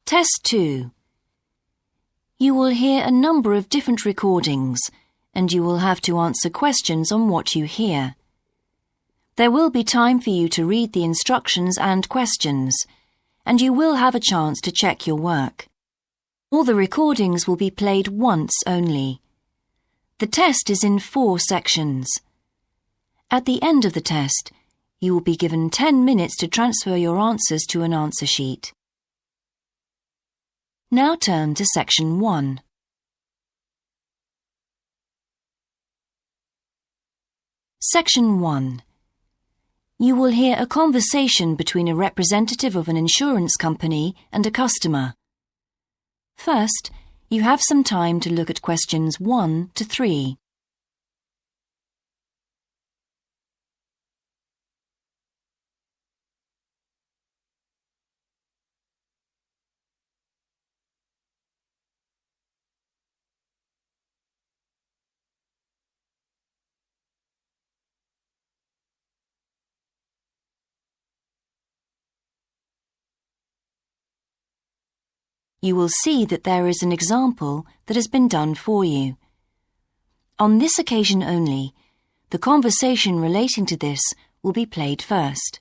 Test 2. You will hear a number of different recordings, and you will have to answer questions on what you hear. There will be time for you to read the instructions and questions, and you will have a chance to check your work. All the recordings will be played once only. The test is in 4 sections. At the end of the test, you will be given 10 minutes to transfer your answers to an answer sheet. Now turn to Section 1. Section 1. You will hear a conversation between a representative of an insurance company and a customer. First, you have some time to look at questions 1 to 3. You will see that there is an example that has been done for you. On this occasion only, the conversation relating to this will be played first.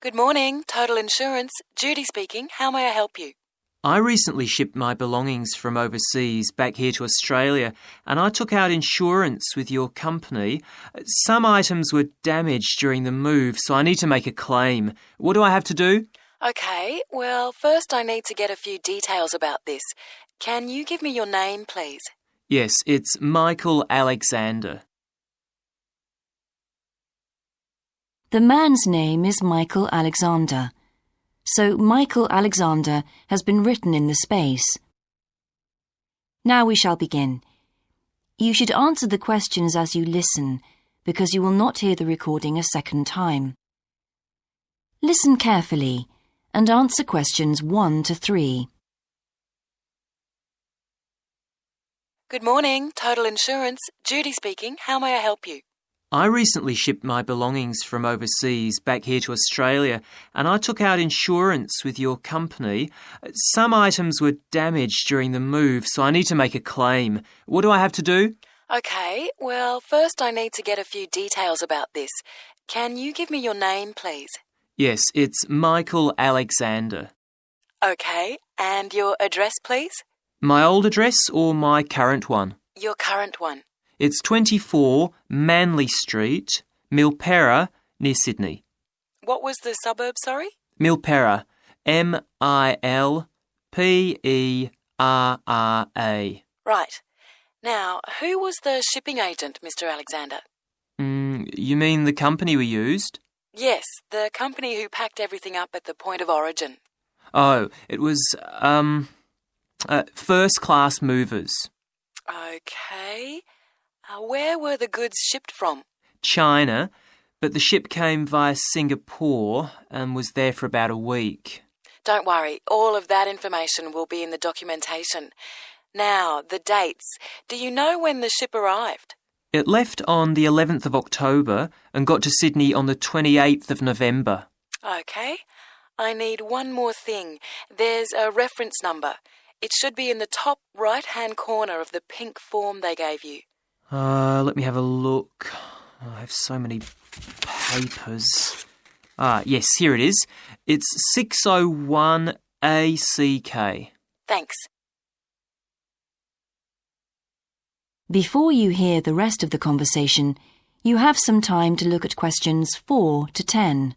Good morning, Total Insurance. Judy speaking. How may I help you? I recently shipped my belongings from overseas back here to Australia, and I took out insurance with your company. Some items were damaged during the move, so I need to make a claim. What do I have to do? Okay, well, first I need to get a few details about this. Can you give me your name, please? Yes, it's Michael Alexander. The man's name is Michael Alexander, so Michael Alexander has been written in the space. Now we shall begin. You should answer the questions as you listen, because you will not hear the recording a second time. Listen carefully and answer questions 1 to 3. Good morning, Total Insurance. Judy speaking. How may I help you? I recently shipped my belongings from overseas back here to Australia, and I took out insurance with your company. Some items were damaged during the move, so I need to make a claim. What do I have to do? Okay, well, first I need to get a few details about this. Can you give me your name, please? Yes, it's Michael Alexander. Okay, and your address, please? My old address or my current one? Your current one. It's 24 Manly Street, Milperra, near Sydney. What was the suburb, sorry? Milperra, Milperra. Right. Now, who was the shipping agent, Mr. Alexander? You mean the company we used? Yes, the company who packed everything up at the point of origin. Oh, it was, First Class Movers. Okay. Where were the goods shipped from? China, but the ship came via Singapore and was there for about a week. Don't worry, all of that information will be in the documentation. Now, the dates. Do you know when the ship arrived? It left on the 11th of October and got to Sydney on the 28th of November. Okay. I need one more thing. There's a reference number. It should be in the top right-hand corner of the pink form they gave you. Let me have a look. I have so many papers. Yes, here it is. It's 601ACK. Thanks. Before you hear the rest of the conversation, you have some time to look at questions 4 to 10.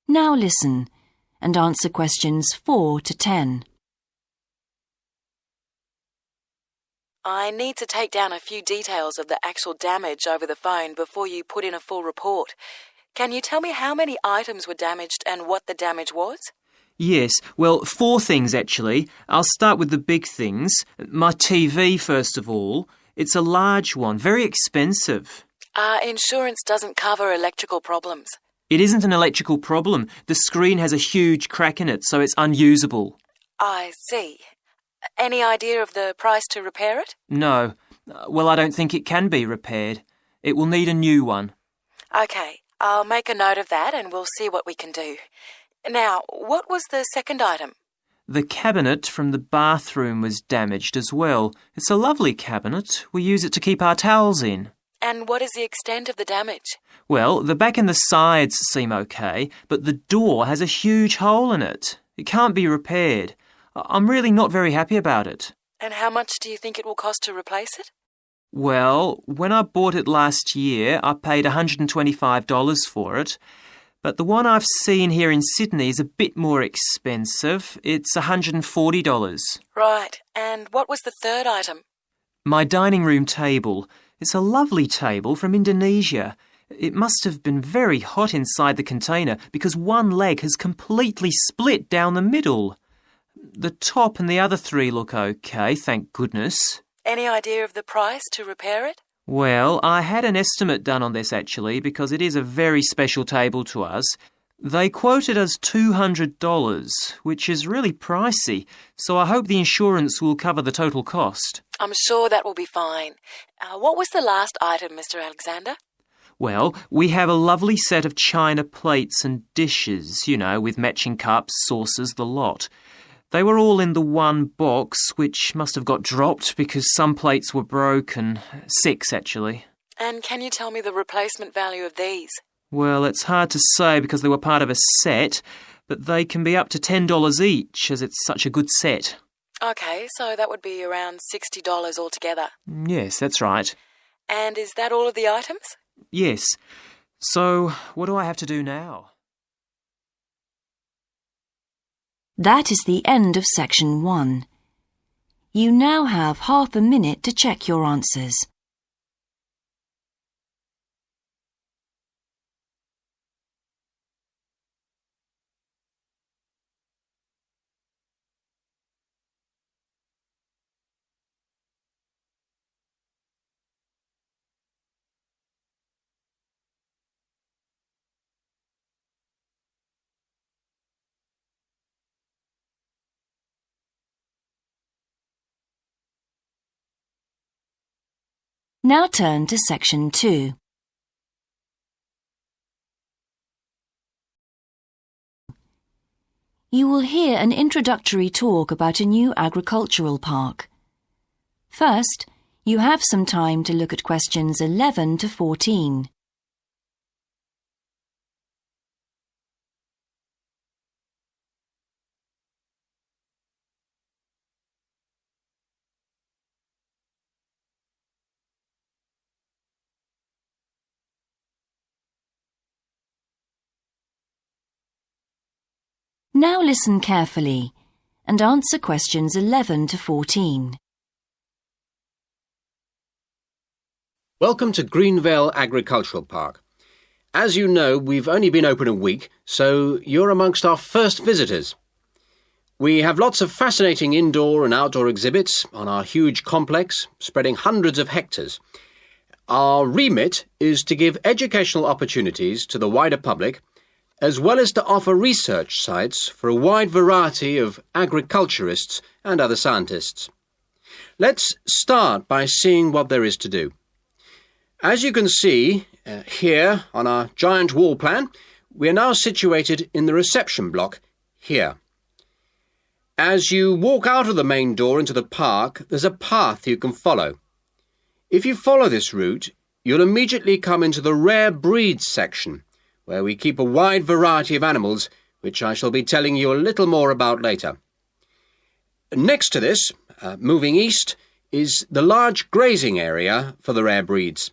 Now listen and answer questions 4 to 10. I need to take down a few details of the actual damage over the phone before you put in a full report. Can you tell me how many items were damaged and what the damage was? Yes, well, 4 things actually. I'll start with the big things. My TV, first of all. It's a large one, very expensive. Our insurance doesn't cover electrical problems. It isn't an electrical problem. The screen has a huge crack in it, so it's unusable. I see. Any idea of the price to repair it? No. Well, I don't think it can be repaired. It will need a new one. OK, I'll make a note of that and we'll see what we can do. Now, what was the second item? The cabinet from the bathroom was damaged as well. It's a lovely cabinet. We use it to keep our towels in. And what is the extent of the damage? Well, the back and the sides seem okay, but the door has a huge hole in it. It can't be repaired. I'm really not very happy about it. And how much do you think it will cost to replace it? Well, when I bought it last year, I paid $125 for it. But the one I've seen here in Sydney is a bit more expensive. It's $140. Right. And what was the third item? My dining room table. It's a lovely table from Indonesia. It must have been very hot inside the container because one leg has completely split down the middle. The top and the other 3 look okay, thank goodness. Any idea of the price to repair it? Well, I had an estimate done on this actually because it is a very special table to us. They quoted us $200, which is really pricey, so I hope the insurance will cover the total cost. I'm sure that will be fine. What was the last item, Mr. Alexander? Well, we have a lovely set of china plates and dishes, with matching cups, saucers, the lot. They were all in the one box, which must have got dropped because some plates were broken. 6, actually. And can you tell me the replacement value of these? Well, it's hard to say because they were part of a set, but they can be up to $10 each as it's such a good set. OK, so that would be around $60 altogether. Yes, that's right. And is that all of the items? Yes. So, what do I have to do now? That is the end of section 1. You now have half a minute to check your answers. Now turn to section 2. You will hear an introductory talk about a new agricultural park. First, you have some time to look at questions 11 to 14. Now listen carefully and answer questions 11 to 14. Welcome to Greenvale Agricultural Park. As you know, we've only been open a week, so you're amongst our first visitors. We have lots of fascinating indoor and outdoor exhibits on our huge complex, spreading hundreds of hectares. Our remit is to give educational opportunities to the wider public, as well as to offer research sites for a wide variety of agriculturists and other scientists. Let's start by seeing what there is to do. As you can see here on our giant wall plan, we are now situated in the reception block here. As you walk out of the main door into the park, there's a path you can follow. If you follow this route, you'll immediately come into the rare breeds section, where we keep a wide variety of animals, which I shall be telling you a little more about later. Next to this, moving east, is the large grazing area for the rare breeds.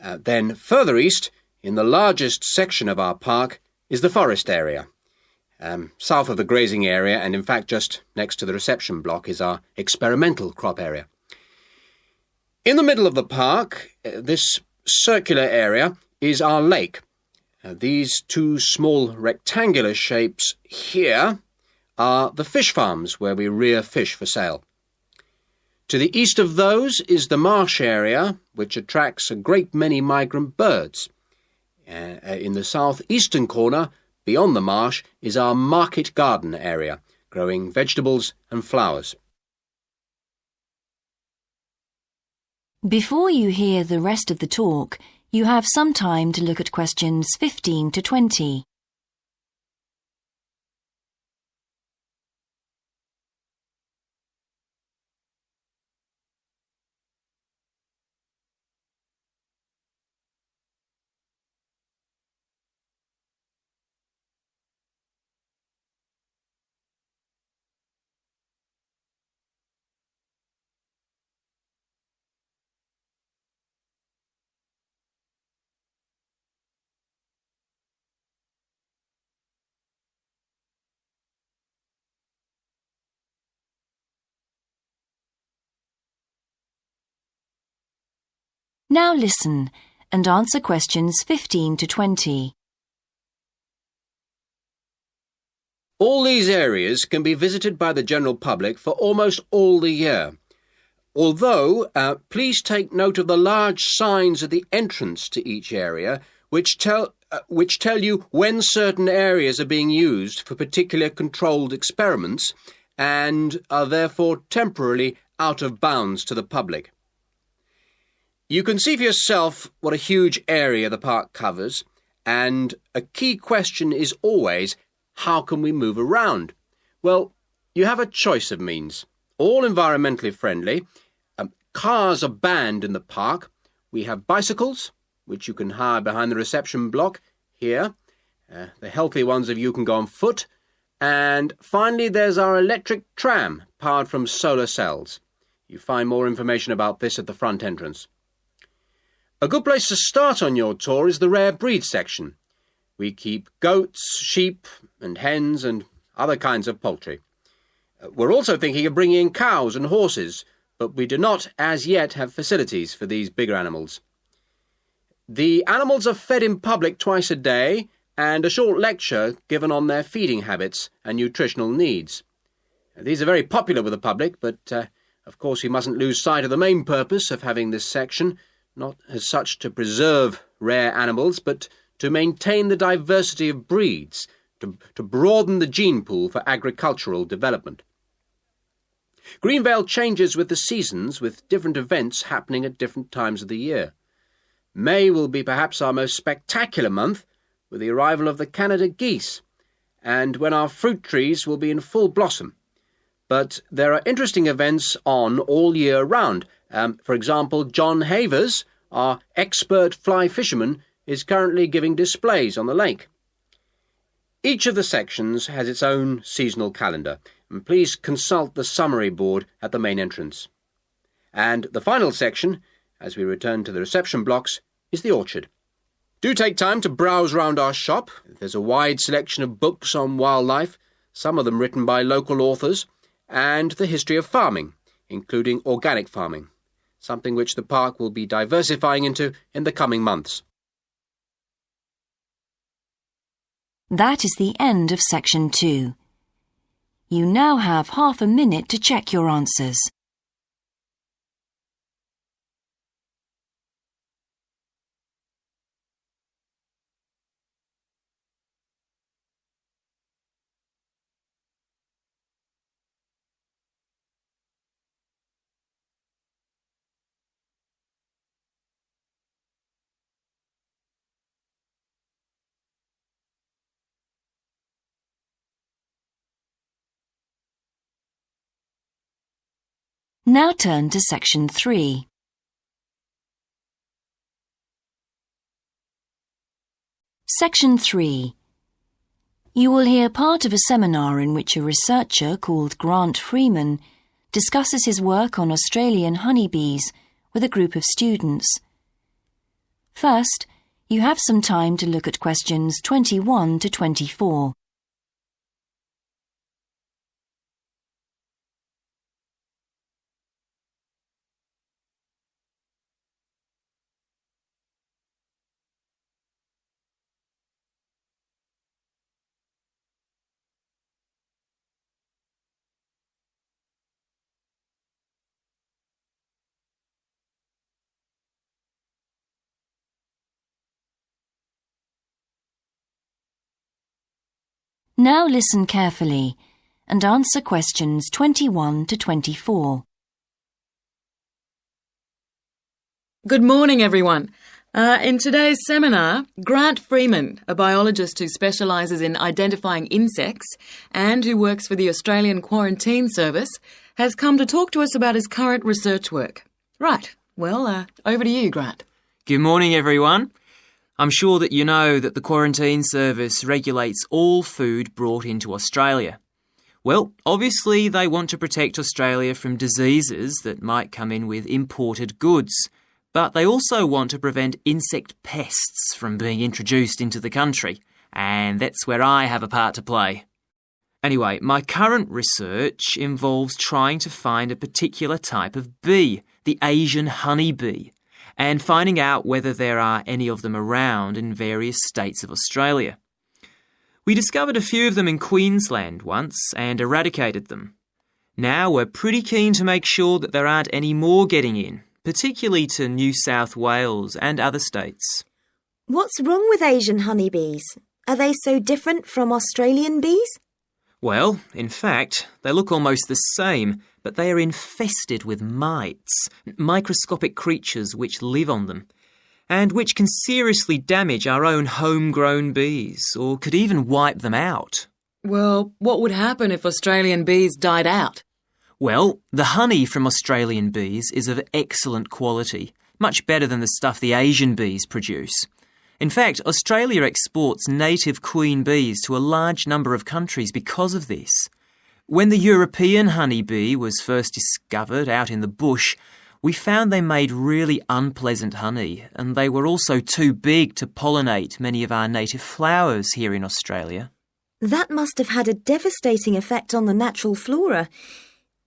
Then further east, in the largest section of our park, is the forest area. South of the grazing area, and in fact just next to the reception block, is our experimental crop area. In the middle of the park, this circular area, is our lake. These 2 small rectangular shapes here are the fish farms where we rear fish for sale. To the east of those is the marsh area, which attracts a great many migrant birds. In the southeastern corner, beyond the marsh, is our market garden area, growing vegetables and flowers. Before you hear the rest of the talk, you have some time to look at questions 15 to 20. Now listen and answer questions 15 to 20. All these areas can be visited by the general public for almost all the year. Although, please take note of the large signs at the entrance to each area, which tell you when certain areas are being used for particular controlled experiments and are therefore temporarily out of bounds to the public. You can see for yourself what a huge area the park covers, and a key question is always, how can we move around? Well, you have a choice of means, all environmentally friendly. Cars are banned in the park. We have bicycles, which you can hire behind the reception block here. The healthy ones of you can go on foot. And finally, there's our electric tram, powered from solar cells. You find more information about this at the front entrance. A good place to start on your tour is the rare breed section. We keep goats, sheep and hens and other kinds of poultry. We're also thinking of bringing in cows and horses, but we do not as yet have facilities for these bigger animals. The animals are fed in public twice a day and a short lecture given on their feeding habits and nutritional needs. These are very popular with the public, but of course we mustn't lose sight of the main purpose of having this section, not as such to preserve rare animals, but to maintain the diversity of breeds, to broaden the gene pool for agricultural development. Greenvale changes with the seasons, with different events happening at different times of the year. May will be perhaps our most spectacular month, with the arrival of the Canada geese, and when our fruit trees will be in full blossom. But there are interesting events on all year round. For example, John Havers, our expert fly fisherman, is currently giving displays on the lake. Each of the sections has its own seasonal calendar, and please consult the summary board at the main entrance. And the final section, as we return to the reception blocks, is the orchard. Do take time to browse round our shop. There's a wide selection of books on wildlife, some of them written by local authors, and the history of farming, including organic farming, something which the park will be diversifying into in the coming months. That is the end of section 2. You now have half a minute to check your answers. Now turn to section 3. Section 3. You will hear part of a seminar in which a researcher called Grant Freeman discusses his work on Australian honeybees with a group of students. First, you have some time to look at questions 21 to 24. Now listen carefully and answer questions 21 to 24. Good morning, everyone. In today's seminar, Grant Freeman, a biologist who specialises in identifying insects and who works for the Australian Quarantine Service, has come to talk to us about his current research work. Right, well, over to you, Grant. Good morning, everyone. I'm sure that you know that the Quarantine Service regulates all food brought into Australia. Well, obviously they want to protect Australia from diseases that might come in with imported goods, but they also want to prevent insect pests from being introduced into the country, and that's where I have a part to play. Anyway, my current research involves trying to find a particular type of bee, the Asian honeybee, and finding out whether there are any of them around in various states of Australia. We discovered a few of them in Queensland once and eradicated them. Now we're pretty keen to make sure that there aren't any more getting in, particularly to New South Wales and other states. What's wrong with Asian honeybees? Are they so different from Australian bees? Well, in fact, they look almost the same, but they are infested with mites, microscopic creatures which live on them, and which can seriously damage our own homegrown bees, or could even wipe them out. Well, what would happen if Australian bees died out? Well, the honey from Australian bees is of excellent quality, much better than the stuff the Asian bees produce. In fact, Australia exports native queen bees to a large number of countries because of this. When the European honeybee was first discovered out in the bush, we found they made really unpleasant honey, and they were also too big to pollinate many of our native flowers here in Australia. That must have had a devastating effect on the natural flora.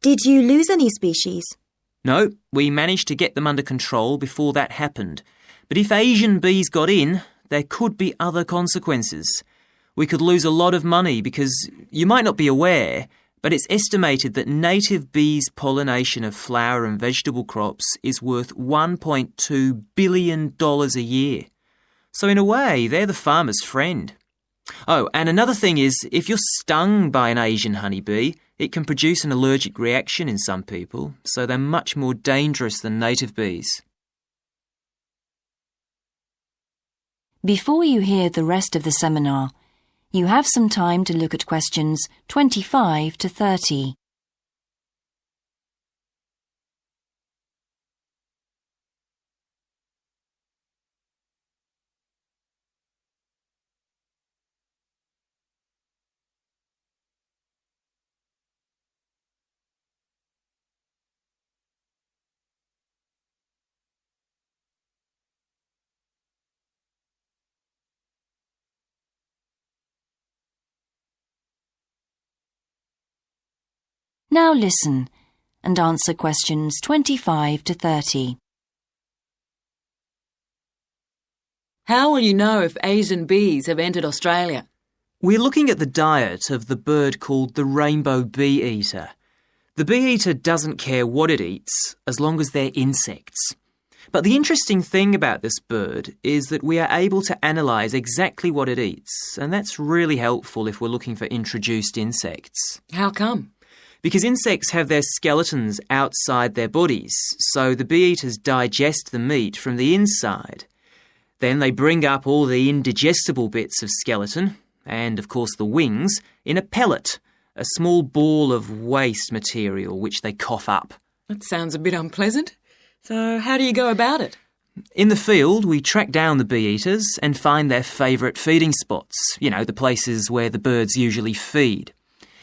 Did you lose any species? No, we managed to get them under control before that happened. But if Asian bees got in, there could be other consequences. We could lose a lot of money because, you might not be aware, but it's estimated that native bees' pollination of flower and vegetable crops is worth $1.2 billion a year. So in a way, they're the farmer's friend. Oh, and another thing is, if you're stung by an Asian honeybee, it can produce an allergic reaction in some people, so they're much more dangerous than native bees. Before you hear the rest of the seminar, you have some time to look at questions 25 to 30. Now listen and answer questions 25 to 30. How will you know if Asian bees have entered Australia? We're looking at the diet of the bird called the rainbow bee-eater. The bee-eater doesn't care what it eats as long as they're insects. But the interesting thing about this bird is that we are able to analyse exactly what it eats, and that's really helpful if we're looking for introduced insects. How come? Because insects have their skeletons outside their bodies, so the bee-eaters digest the meat from the inside. Then they bring up all the indigestible bits of skeleton, and of course the wings, in a pellet, a small ball of waste material which they cough up. That sounds a bit unpleasant. So how do you go about it? In the field, we track down the bee-eaters and find their favourite feeding spots, the places where the birds usually feed.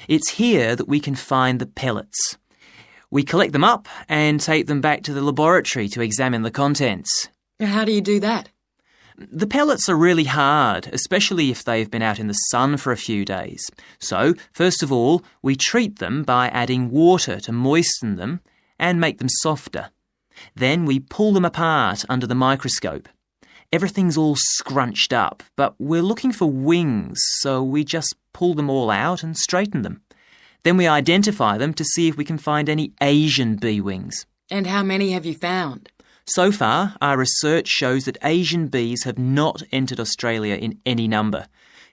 It's here that we can find the pellets. We collect them up and take them back to the laboratory to examine the contents. How do you do that? The pellets are really hard, especially if they've been out in the sun for a few days. So, first of all, we treat them by adding water to moisten them and make them softer. Then we pull them apart under the microscope. Everything's all scrunched up, but we're looking for wings, so we just pull them all out and straighten them. Then we identify them to see if we can find any Asian bee wings. And how many have you found? So far, our research shows that Asian bees have not entered Australia in any number.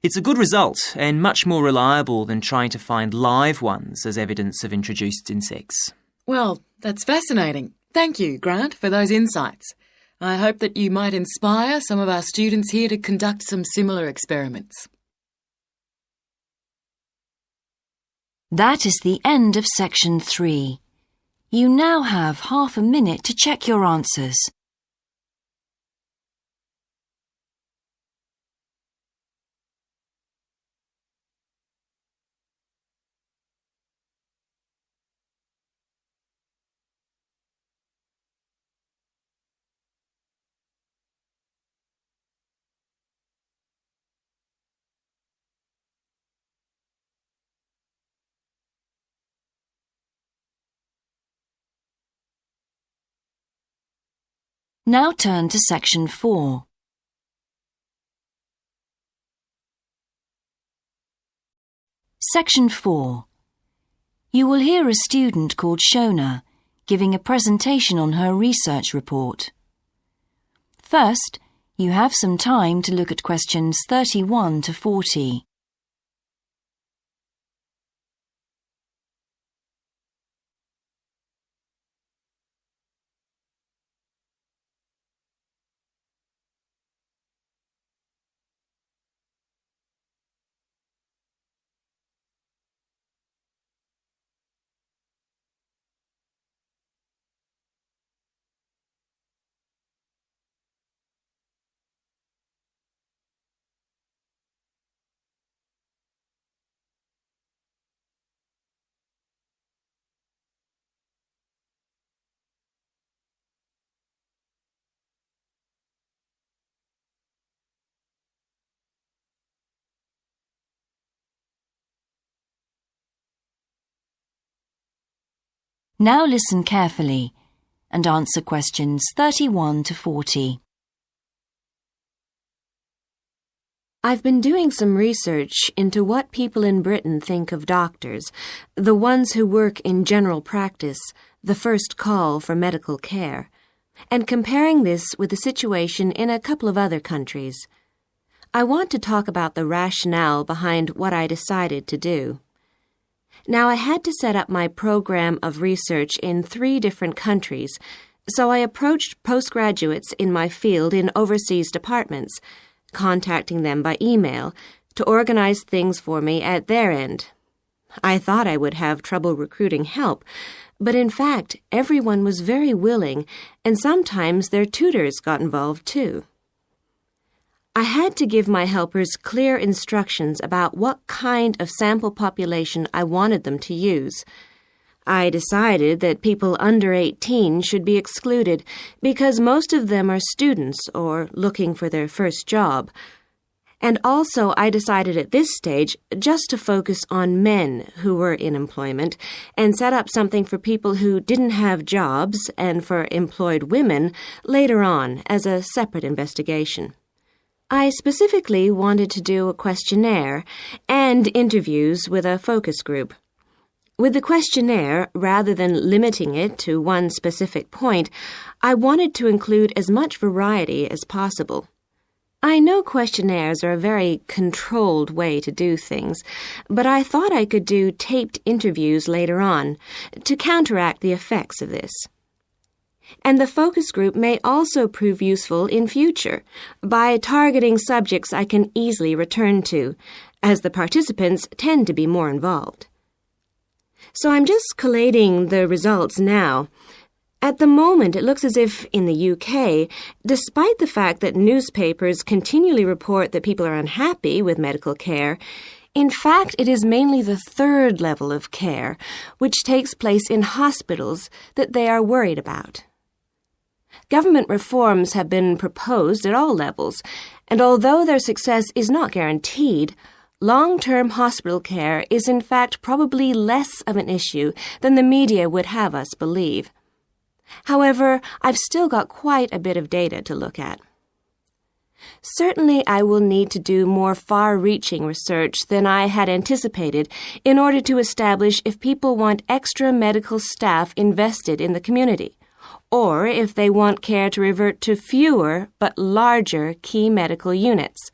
It's a good result and much more reliable than trying to find live ones as evidence of introduced insects. Well, that's fascinating. Thank you, Grant, for those insights. I hope that you might inspire some of our students here to conduct some similar experiments. That is the end of section 3. You now have half a minute to check your answers. Now turn to section 4. Section 4. You will hear a student called Shona giving a presentation on her research report. First, you have some time to look at questions 31 to 40. Now listen carefully and answer questions 31 to 40. I've been doing some research into what people in Britain think of doctors, the ones who work in general practice, the first call for medical care, and comparing this with the situation in a couple of other countries. I want to talk about the rationale behind what I decided to do. Now, I had to set up my program of research in 3 different countries, so I approached postgraduates in my field in overseas departments, contacting them by email to organize things for me at their end. I thought I would have trouble recruiting help, but in fact, everyone was very willing, and sometimes their tutors got involved too. I had to give my helpers clear instructions about what kind of sample population I wanted them to use. I decided that people under 18 should be excluded because most of them are students or looking for their first job. And also I decided at this stage just to focus on men who were in employment and set up something for people who didn't have jobs and for employed women later on as a separate investigation. I specifically wanted to do a questionnaire and interviews with a focus group. With the questionnaire, rather than limiting it to one specific point, I wanted to include as much variety as possible. I know questionnaires are a very controlled way to do things, but I thought I could do taped interviews later on to counteract the effects of this. And the focus group may also prove useful in future by targeting subjects I can easily return to, as the participants tend to be more involved. So I'm just collating the results now. At the moment, it looks as if in the UK, despite the fact that newspapers continually report that people are unhappy with medical care, in fact, it is mainly the 3rd level of care, which takes place in hospitals, that they are worried about. Government reforms have been proposed at all levels, and although their success is not guaranteed, long-term hospital care is in fact probably less of an issue than the media would have us believe. However, I've still got quite a bit of data to look at. Certainly, I will need to do more far-reaching research than I had anticipated in order to establish if people want extra medical staff invested in the community, or if they want care to revert to fewer but larger key medical units.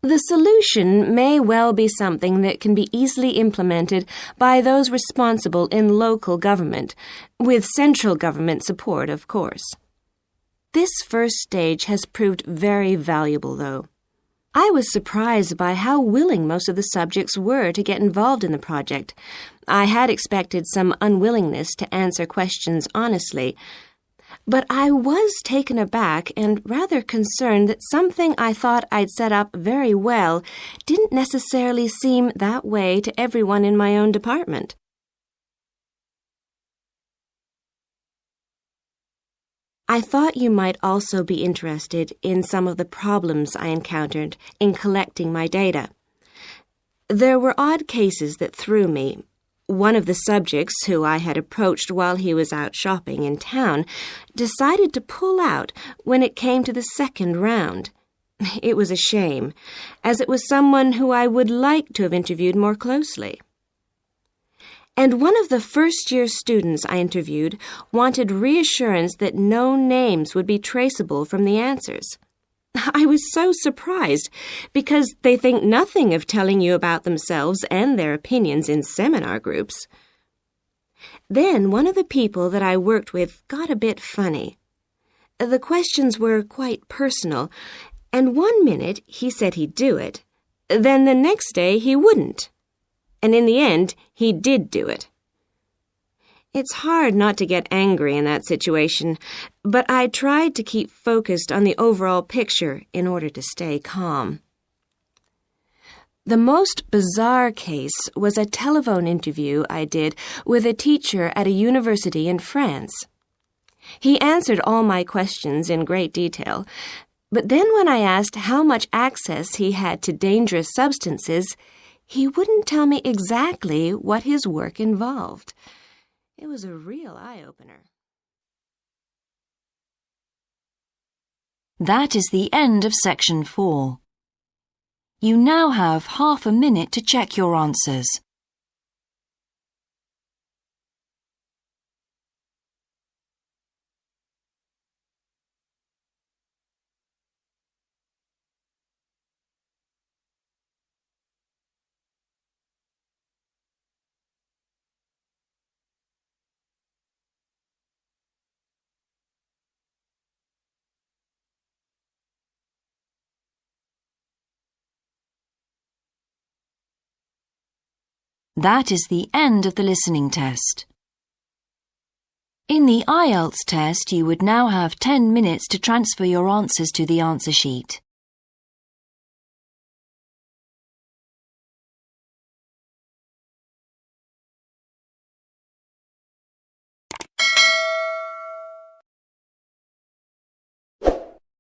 The solution may well be something that can be easily implemented by those responsible in local government, with central government support, of course. This first stage has proved very valuable, though. I was surprised by how willing most of the subjects were to get involved in the project. I had expected some unwillingness to answer questions honestly, but I was taken aback and rather concerned that something I thought I'd set up very well didn't necessarily seem that way to everyone in my own department. I thought you might also be interested in some of the problems I encountered in collecting my data. There were odd cases that threw me. One of the subjects, who I had approached while he was out shopping in town, decided to pull out when it came to the second round. It was a shame, as it was someone who I would like to have interviewed more closely. And one of the first-year students I interviewed wanted reassurance that no names would be traceable from the answers. I was so surprised, because they think nothing of telling you about themselves and their opinions in seminar groups. Then one of the people that I worked with got a bit funny. The questions were quite personal, and one minute he said he'd do it, then the next day he wouldn't. And in the end, he did do it. It's hard not to get angry in that situation, but I tried to keep focused on the overall picture in order to stay calm. The most bizarre case was a telephone interview I did with a teacher at a university in France. He answered all my questions in great detail, but then when I asked how much access he had to dangerous substances, he wouldn't tell me exactly what his work involved. It was a real eye-opener. That is the end of section 4. You now have half a minute to check your answers. That is the end of the listening test. In the Ielts test, you would now have 10 minutes to transfer your answers to the answer sheet.